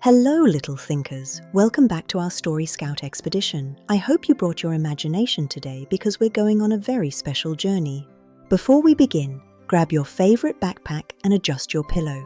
Hello, little thinkers. Welcome back to our Story Scout expedition. I hope you brought your imagination today because we're going on a very special journey. Before we begin, grab your favorite backpack and adjust your pillow.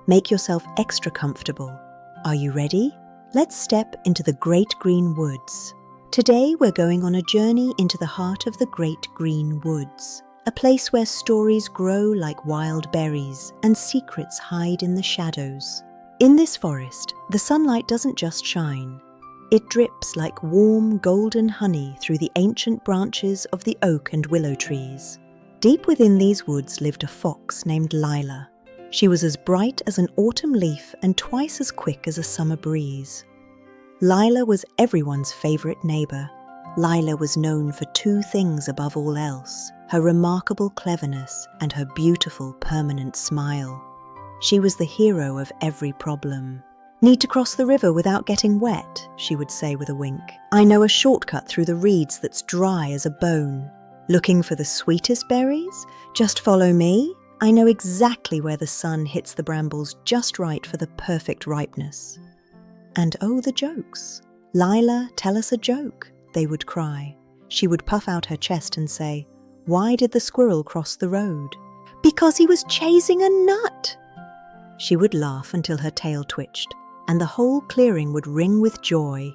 Make yourself extra comfortable. Are you ready? Let's step into the Great Green Woods. Today we're going on a journey into the heart of the Great Green Woods, a place where stories grow like wild berries and secrets hide in the shadows. In this forest, the sunlight doesn't just shine. It drips like warm, golden honey through the ancient branches of the oak and willow trees. Deep within these woods lived a fox named Lila. She was as bright as an autumn leaf and twice as quick as a summer breeze. Lila was everyone's favorite neighbor. Lila was known for two things above all else: her remarkable cleverness and her beautiful, permanent smile. She was the hero of every problem. "Need to cross the river without getting wet," she would say with a wink. "I know a shortcut through the reeds that's dry as a bone. Looking for the sweetest berries? Just follow me. I know exactly where the sun hits the brambles just right for the perfect ripeness." And oh, the jokes. "Lila, tell us a joke," they would cry. She would puff out her chest and say, "Why did the squirrel cross the road?" "Because he was chasing a nut." She would laugh until her tail twitched, and the whole clearing would ring with joy.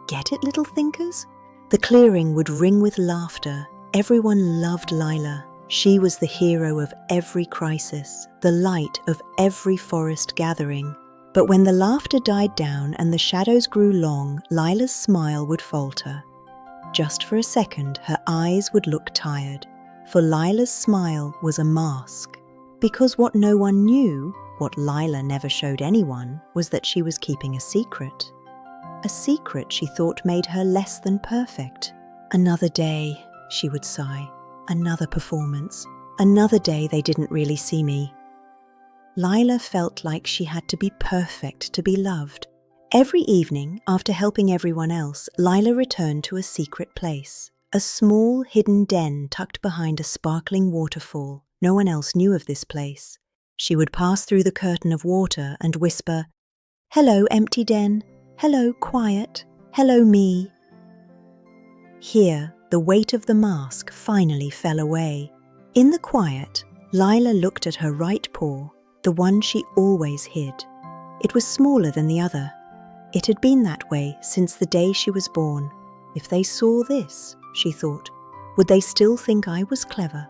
Get it, little thinkers? The clearing would ring with laughter. Everyone loved Lila. She was the hero of every crisis, the light of every forest gathering. But when the laughter died down and the shadows grew long, Lila's smile would falter. Just for a second, her eyes would look tired, for Lila's smile was a mask. Because what no one knew, what Lila never showed anyone, was that she was keeping a secret. A secret she thought made her less than perfect. "Another day," she would sigh. "Another performance. Another day they didn't really see me." Lila felt like she had to be perfect to be loved. Every evening, after helping everyone else, Lila returned to a secret place. A small, hidden den tucked behind a sparkling waterfall. No one else knew of this place. She would pass through the curtain of water and whisper, "Hello, empty den. Hello, quiet. Hello, me." Here, the weight of the mask finally fell away. In the quiet, Lila looked at her right paw, the one she always hid. It was smaller than the other. It had been that way since the day she was born. If they saw this, she thought, would they still think I was clever?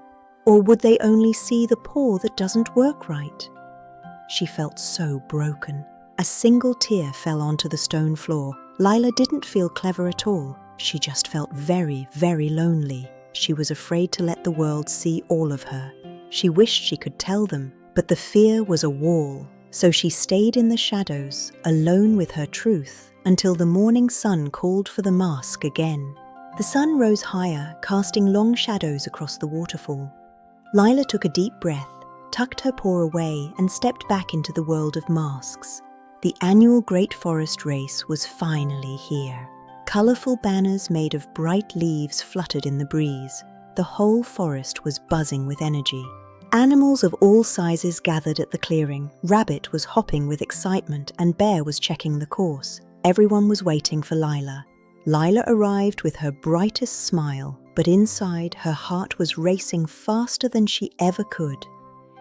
Or would they only see the paw that doesn't work right? She felt so broken. A single tear fell onto the stone floor. Lila didn't feel clever at all. She just felt very, very lonely. She was afraid to let the world see all of her. She wished she could tell them, but the fear was a wall. So she stayed in the shadows, alone with her truth, until the morning sun called for the mask again. The sun rose higher, casting long shadows across the waterfall. Lila took a deep breath, tucked her paw away, and stepped back into the world of masks. The annual Great Forest Race was finally here. Colourful banners made of bright leaves fluttered in the breeze. The whole forest was buzzing with energy. Animals of all sizes gathered at the clearing. Rabbit was hopping with excitement, and Bear was checking the course. Everyone was waiting for Lila. Lila arrived with her brightest smile, but inside her heart was racing faster than she ever could.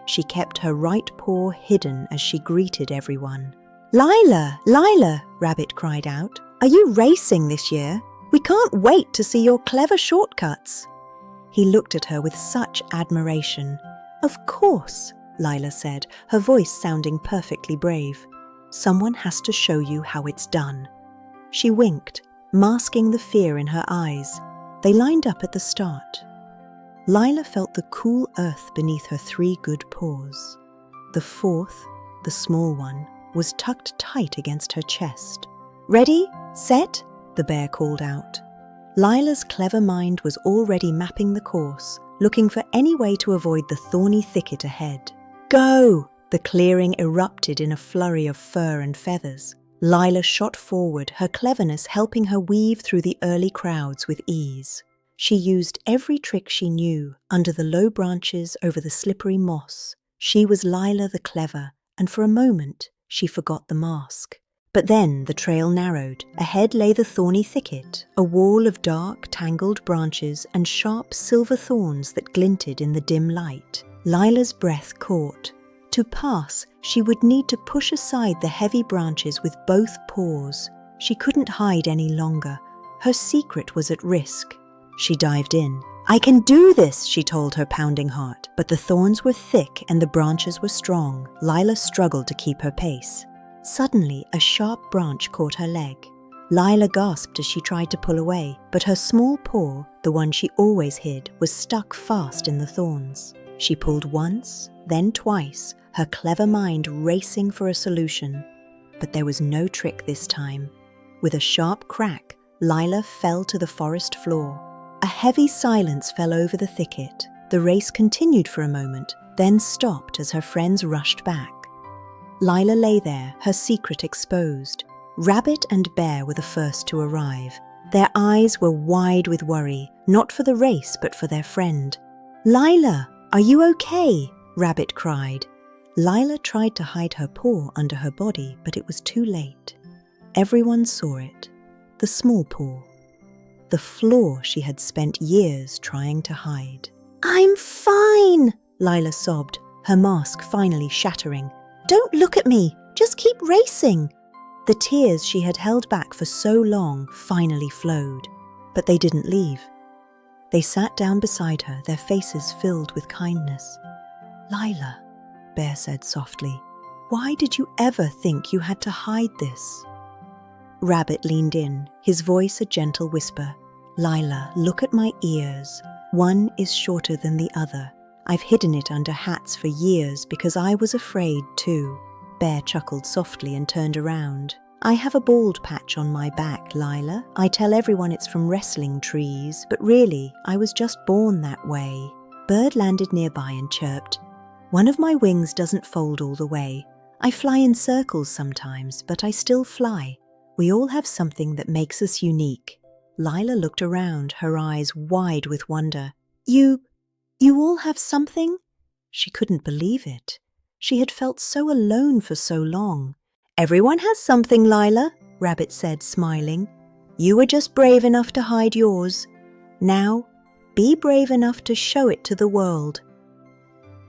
She kept her right paw hidden as she greeted everyone. "Lila, Lila," Rabbit cried out. "Are you racing this year? We can't wait to see your clever shortcuts." He looked at her with such admiration. "Of course," Lila said, her voice sounding perfectly brave. "Someone has to show you how it's done." She winked, masking the fear in her eyes. They lined up at the start. Lila felt the cool earth beneath her three good paws. The fourth, the small one, was tucked tight against her chest. "Ready? Set?" the bear called out. Lila's clever mind was already mapping the course, looking for any way to avoid the thorny thicket ahead. "Go!" The clearing erupted in a flurry of fur and feathers. Lila shot forward, her cleverness helping her weave through the early crowds with ease. She used every trick she knew, under the low branches, over the slippery moss. She was Lila the clever, and for a moment she forgot the mask. But then the trail narrowed. Ahead lay the thorny thicket, a wall of dark, tangled branches and sharp silver thorns that glinted in the dim light. Lila's breath caught. To pass, she would need to push aside the heavy branches with both paws. She couldn't hide any longer. Her secret was at risk. She dived in. "I can do this," she told her pounding heart. But the thorns were thick and the branches were strong. Lila struggled to keep her pace. Suddenly, a sharp branch caught her leg. Lila gasped as she tried to pull away, but her small paw, the one she always hid, was stuck fast in the thorns. She pulled once, then twice, her clever mind racing for a solution. But there was no trick this time. With a sharp crack, Lila fell to the forest floor. A heavy silence fell over the thicket. The race continued for a moment, then stopped as her friends rushed back. Lila lay there, her secret exposed. Rabbit and Bear were the first to arrive. Their eyes were wide with worry, not for the race but for their friend. "Lila, are you okay?" Rabbit cried. Lila tried to hide her paw under her body, but it was too late. Everyone saw it. The small paw. The flaw she had spent years trying to hide. "I'm fine," Lila sobbed, her mask finally shattering. "Don't look at me, just keep racing." The tears she had held back for so long finally flowed, but they didn't leave. They sat down beside her, their faces filled with kindness. "Lila," Bear said softly, "why did you ever think you had to hide this?" Rabbit leaned in, his voice a gentle whisper. "Lila, look at my ears. One is shorter than the other. I've hidden it under hats for years because I was afraid too." Bear chuckled softly and turned around. "I have a bald patch on my back, Lila. I tell everyone it's from wrestling trees, but really, I was just born that way." Bird landed nearby and chirped. "One of my wings doesn't fold all the way. I fly in circles sometimes, but I still fly. We all have something that makes us unique." Lila looked around, her eyes wide with wonder. You all have something?" She couldn't believe it. She had felt so alone for so long. "Everyone has something, Lila," Rabbit said, smiling. "You were just brave enough to hide yours. Now, be brave enough to show it to the world."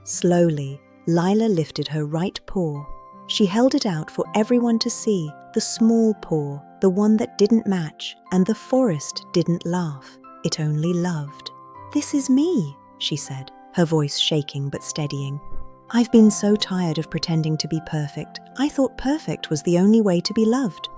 Slowly, Lila lifted her right paw. She held it out for everyone to see, the small paw, the one that didn't match, and the forest didn't laugh. It only loved. "This is me," she said, her voice shaking but steadying. "I've been so tired of pretending to be perfect. I thought perfect was the only way to be loved."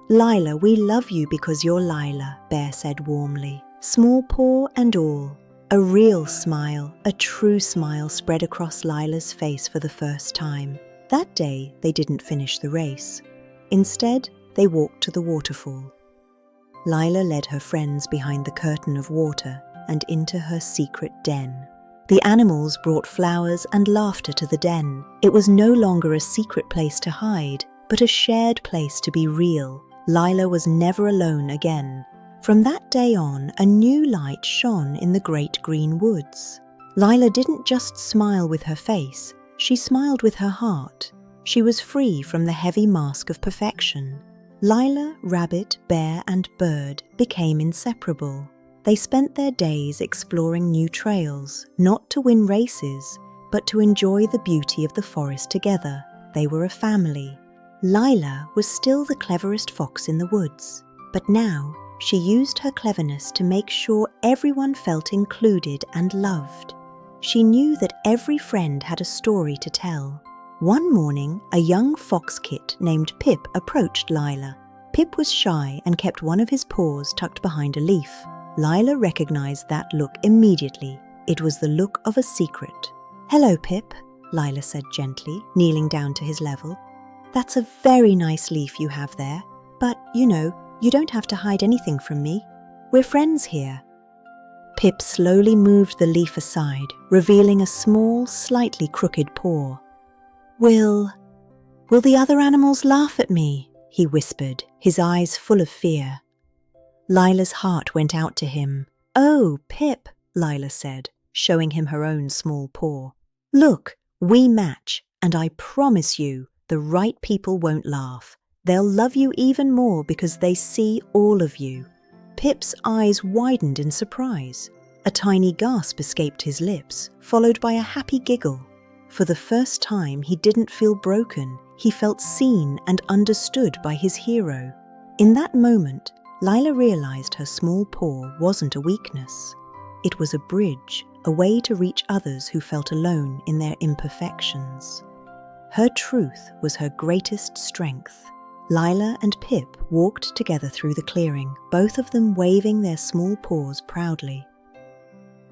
"Lila, we love you because you're Lila," Bear said warmly. Small paw and all. A real smile, a true smile spread across Lila's face for the first time. That day, they didn't finish the race. Instead, they walked to the waterfall. Lila led her friends behind the curtain of water and into her secret den. The animals brought flowers and laughter to the den. It was no longer a secret place to hide, but a shared place to be real. Lila was never alone again. From that day on, a new light shone in the great green woods. Lila didn't just smile with her face, she smiled with her heart. She was free from the heavy mask of perfection. Lila, Rabbit, Bear, and Bird became inseparable. They spent their days exploring new trails, not to win races, but to enjoy the beauty of the forest together. They were a family. Lila was still the cleverest fox in the woods, but now she used her cleverness to make sure everyone felt included and loved. She knew that every friend had a story to tell. One morning, a young fox kit named Pip approached Lila. Pip was shy and kept one of his paws tucked behind a leaf. Lila recognized that look immediately. It was the look of a secret. "Hello, Pip," Lila said gently, kneeling down to his level. "That's a very nice leaf you have there, but, you don't have to hide anything from me. We're friends here." Pip slowly moved the leaf aside, revealing a small, slightly crooked paw. Will the other animals laugh at me?" he whispered, his eyes full of fear. Lila's heart went out to him. "Oh, Pip," Lila said, showing him her own small paw. "Look, we match, and I promise you, the right people won't laugh. They'll love you even more because they see all of you." Pip's eyes widened in surprise. A tiny gasp escaped his lips, followed by a happy giggle. For the first time, he didn't feel broken. He felt seen and understood by his hero. In that moment, Lila realized her small paw wasn't a weakness. It was a bridge, a way to reach others who felt alone in their imperfections. Her truth was her greatest strength. Lila and Pip walked together through the clearing, both of them waving their small paws proudly.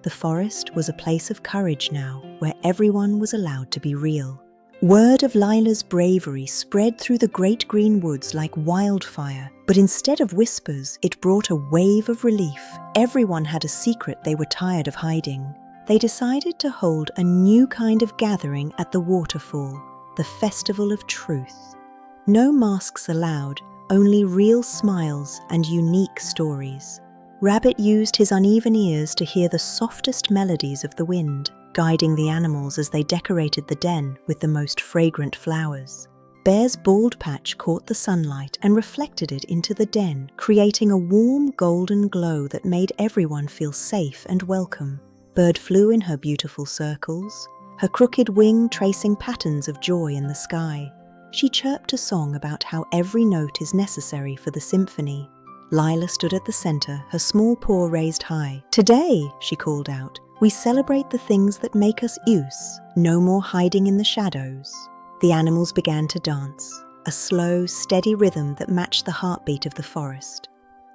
The forest was a place of courage now, where everyone was allowed to be real. Word of Lila's bravery spread through the great green woods like wildfire, but instead of whispers, it brought a wave of relief. Everyone had a secret they were tired of hiding. They decided to hold a new kind of gathering at the waterfall, the Festival of Truth. No masks allowed, only real smiles and unique stories. Rabbit used his uneven ears to hear the softest melodies of the wind, guiding the animals as they decorated the den with the most fragrant flowers. Bear's bald patch caught the sunlight and reflected it into the den, creating a warm golden glow that made everyone feel safe and welcome. Bird flew in her beautiful circles, her crooked wing tracing patterns of joy in the sky. She chirped a song about how every note is necessary for the symphony. Lila stood at the center, her small paw raised high. "Today," she called out, "we celebrate the things that make us use. No more hiding in the shadows." The animals began to dance, a slow, steady rhythm that matched the heartbeat of the forest.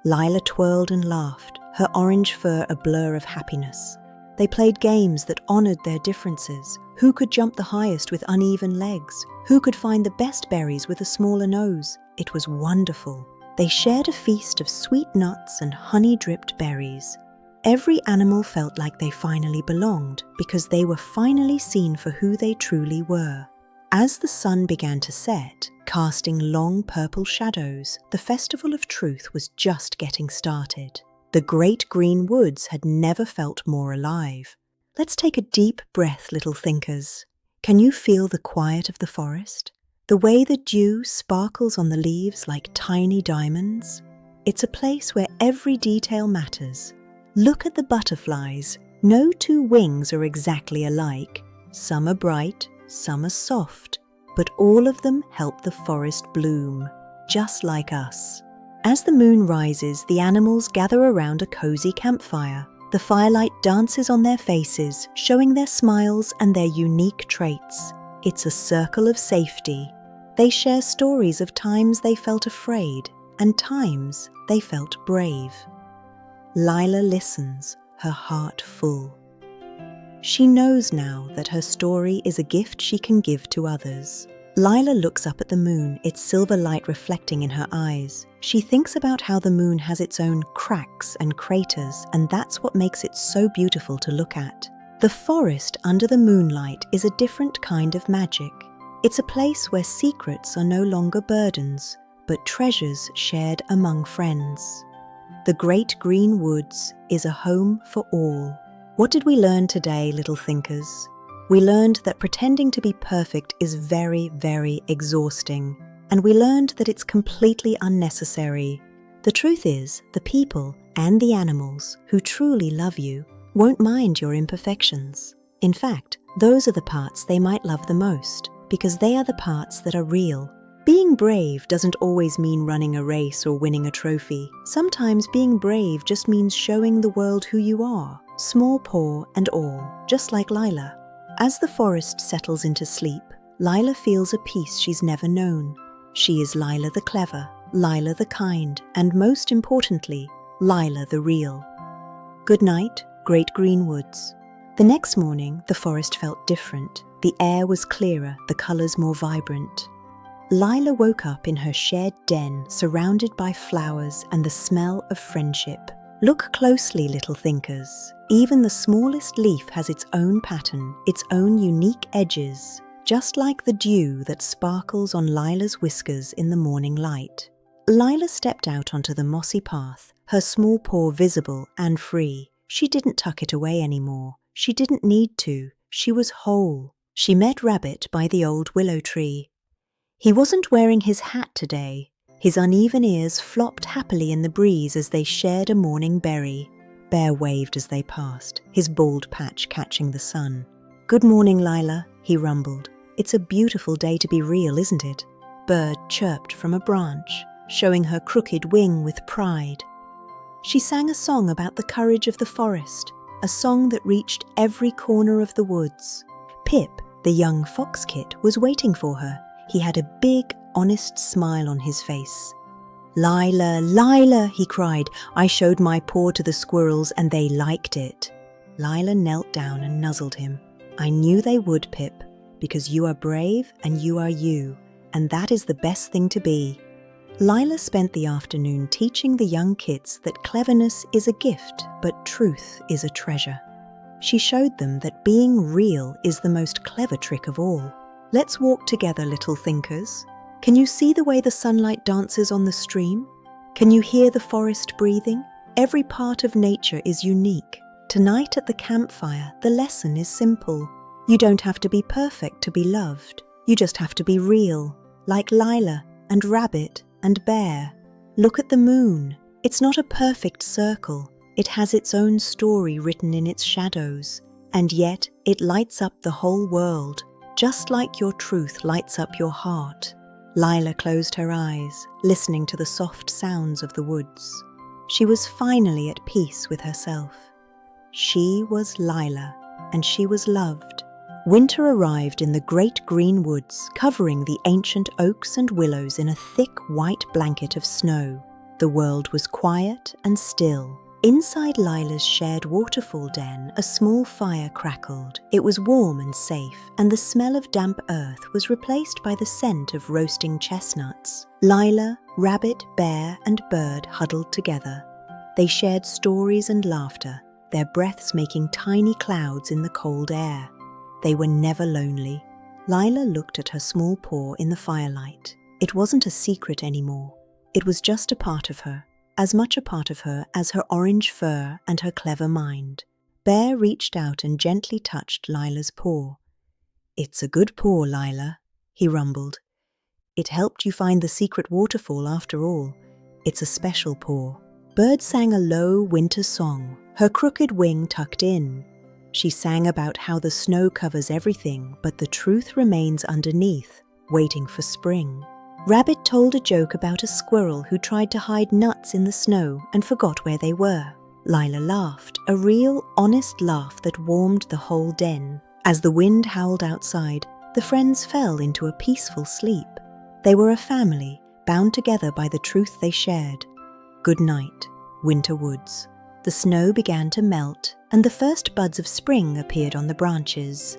Lila twirled and laughed, her orange fur a blur of happiness. They played games that honored their differences. Who could jump the highest with uneven legs? Who could find the best berries with a smaller nose? It was wonderful. They shared a feast of sweet nuts and honey-dripped berries. Every animal felt like they finally belonged because they were finally seen for who they truly were. As the sun began to set, casting long purple shadows, the Festival of Truth was just getting started. The great green woods had never felt more alive. Let's take a deep breath, little thinkers. Can you feel the quiet of the forest? The way the dew sparkles on the leaves like tiny diamonds? It's a place where every detail matters. Look at the butterflies. No two wings are exactly alike. Some are bright, some are soft, but all of them help the forest bloom, just like us. As the moon rises, the animals gather around a cozy campfire. The firelight dances on their faces, showing their smiles and their unique traits. It's a circle of safety. They share stories of times they felt afraid and times they felt brave. Lila listens, her heart full. She knows now that her story is a gift she can give to others. Lila looks up at the moon, its silver light reflecting in her eyes. She thinks about how the moon has its own cracks and craters, and that's what makes it so beautiful to look at. The forest under the moonlight is a different kind of magic. It's a place where secrets are no longer burdens, but treasures shared among friends. The great green woods is a home for all. What did we learn today, little thinkers? We learned that pretending to be perfect is very, very exhausting, and we learned that it's completely unnecessary. The truth is, the people and the animals who truly love you won't mind your imperfections. In fact, those are the parts they might love the most, because they are the parts that are real. Being brave doesn't always mean running a race or winning a trophy. Sometimes being brave just means showing the world who you are, small paw and all, just like Lila. As the forest settles into sleep, Lila feels a peace she's never known. She is Lila the clever, Lila the kind, and most importantly, Lila the real. Good night, great green woods. The next morning, the forest felt different. The air was clearer, the colors more vibrant. Lila woke up in her shared den, surrounded by flowers and the smell of friendship. Look closely, little thinkers. Even the smallest leaf has its own pattern, its own unique edges, just like the dew that sparkles on Lila's whiskers in the morning light. Lila stepped out onto the mossy path, her small paw visible and free. She didn't tuck it away anymore. She didn't need to. She was whole. She met Rabbit by the old willow tree. He wasn't wearing his hat today. His uneven ears flopped happily in the breeze as they shared a morning berry. Bear waved as they passed, his bald patch catching the sun. "Good morning, Lila," he rumbled. "It's a beautiful day to be real, isn't it?" Bird chirped from a branch, showing her crooked wing with pride. She sang a song about the courage of the forest, a song that reached every corner of the woods. Pip, the young fox kit, was waiting for her. He had a big, honest smile on his face. "Lila, Lila," he cried. "I showed my paw to the squirrels and they liked it." Lila knelt down and nuzzled him. "I knew they would, Pip, because you are brave and you are you, and that is the best thing to be." Lila spent the afternoon teaching the young kits that cleverness is a gift, but truth is a treasure. She showed them that being real is the most clever trick of all. "Let's walk together, little thinkers. Can you see the way the sunlight dances on the stream? Can you hear the forest breathing? Every part of nature is unique. Tonight at the campfire, the lesson is simple. You don't have to be perfect to be loved. You just have to be real, like Lila and Rabbit and Bear. Look at the moon. It's not a perfect circle. It has its own story written in its shadows, and yet it lights up the whole world, just like your truth lights up your heart." Lila closed her eyes, listening to the soft sounds of the woods. She was finally at peace with herself. She was Lila, and she was loved. Winter arrived in the great green woods, covering the ancient oaks and willows in a thick white blanket of snow. The world was quiet and still. Inside Lila's shared waterfall den, a small fire crackled. It was warm and safe, and the smell of damp earth was replaced by the scent of roasting chestnuts. Lila, Rabbit, Bear, and Bird huddled together. They shared stories and laughter, their breaths making tiny clouds in the cold air. They were never lonely. Lila looked at her small paw in the firelight. It wasn't a secret anymore. It was just a part of her. As much a part of her as her orange fur and her clever mind. Bear reached out and gently touched Lila's paw. "It's a good paw, Lila," he rumbled. "It helped you find the secret waterfall after all. It's a special paw." Bird sang a low winter song, her crooked wing tucked in. She sang about how the snow covers everything, but the truth remains underneath, waiting for spring. Rabbit told a joke about a squirrel who tried to hide nuts in the snow and forgot where they were. Lila laughed, a real, honest laugh that warmed the whole den. As the wind howled outside, the friends fell into a peaceful sleep. They were a family, bound together by the truth they shared. Good night, Winter Woods. The snow began to melt, and the first buds of spring appeared on the branches.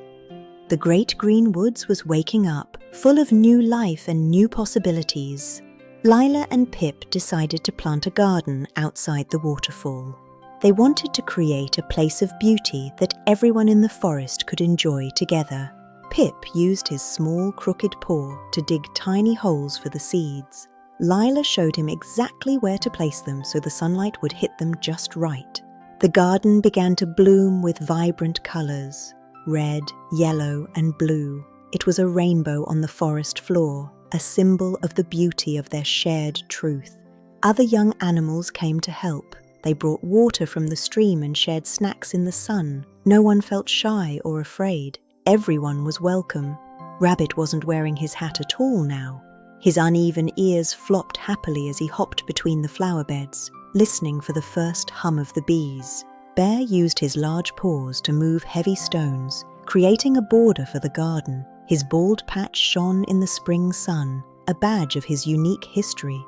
The great green woods was waking up, full of new life and new possibilities. Lila and Pip decided to plant a garden outside the waterfall. They wanted to create a place of beauty that everyone in the forest could enjoy together. Pip used his small, crooked paw to dig tiny holes for the seeds. Lila showed him exactly where to place them so the sunlight would hit them just right. The garden began to bloom with vibrant colors. Red, yellow, and blue. It was a rainbow on the forest floor, a symbol of the beauty of their shared truth. Other young animals came to help. They brought water from the stream and shared snacks in the sun. No one felt shy or afraid. Everyone was welcome. Rabbit wasn't wearing his hat at all now. His uneven ears flopped happily as he hopped between the flower beds, listening for the first hum of the bees. Bear used his large paws to move heavy stones, creating a border for the garden. His bald patch shone in the spring sun, a badge of his unique history.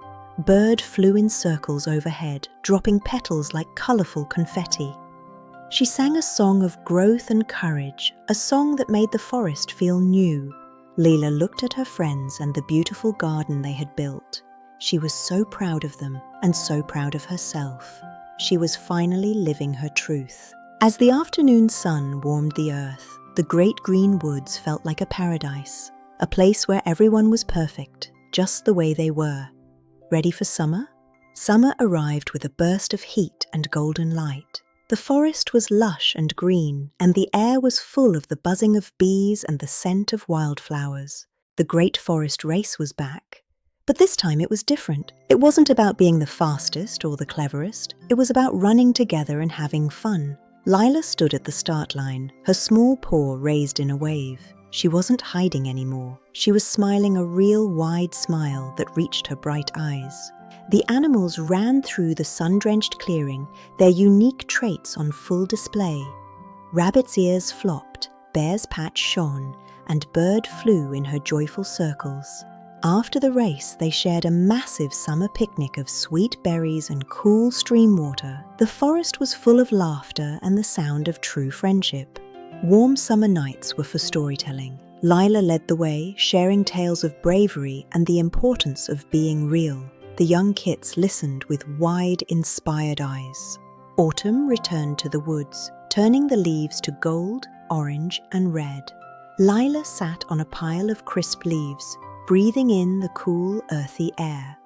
Bird flew in circles overhead, dropping petals like colorful confetti. She sang a song of growth and courage, a song that made the forest feel new. Lila looked at her friends and the beautiful garden they had built. She was so proud of them and so proud of herself. She was finally living her truth. As the afternoon sun warmed the earth, the great green woods felt like a paradise, a place where everyone was perfect, just the way they were. Ready for summer? Summer arrived with a burst of heat and golden light. The forest was lush and green, and the air was full of the buzzing of bees and the scent of wildflowers. The great forest race was back. But this time it was different. It wasn't about being the fastest or the cleverest. It was about running together and having fun. Lila stood at the start line, her small paw raised in a wave. She wasn't hiding anymore. She was smiling a real wide smile that reached her bright eyes. The animals ran through the sun-drenched clearing, their unique traits on full display. Rabbit's ears flopped, Bear's patch shone, and Bird flew in her joyful circles. After the race, they shared a massive summer picnic of sweet berries and cool stream water. The forest was full of laughter and the sound of true friendship. Warm summer nights were for storytelling. Lila led the way, sharing tales of bravery and the importance of being real. The young kits listened with wide, inspired eyes. Autumn returned to the woods, turning the leaves to gold, orange, and red. Lila sat on a pile of crisp leaves, breathing in the cool, earthy air.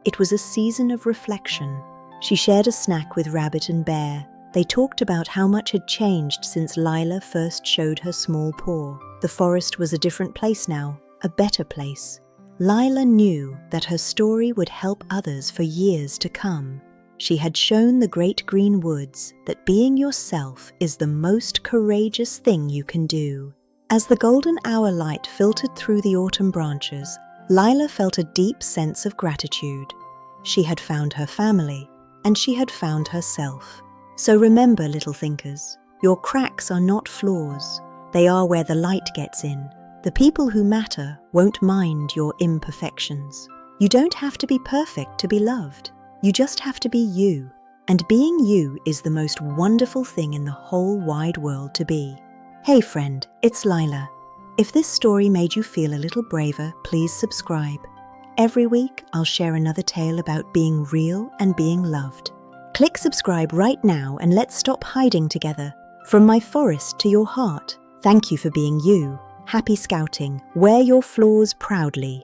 It was a season of reflection. She shared a snack with Rabbit and Bear. They talked about how much had changed since Lila first showed her small paw. The forest was a different place now, a better place. Lila knew that her story would help others for years to come. She had shown the great green woods that being yourself is the most courageous thing you can do. As the golden hour light filtered through the autumn branches, Lila felt a deep sense of gratitude. She had found her family, and she had found herself. So remember, little thinkers, your cracks are not flaws. They are where the light gets in. The people who matter won't mind your imperfections. You don't have to be perfect to be loved. You just have to be you. And being you is the most wonderful thing in the whole wide world to be. Hey friend, it's Lila. If this story made you feel a little braver, please subscribe. Every week, I'll share another tale about being real and being loved. Click subscribe right now and let's stop hiding together. From my forest to your heart, thank you for being you. Happy scouting. Wear your flaws proudly.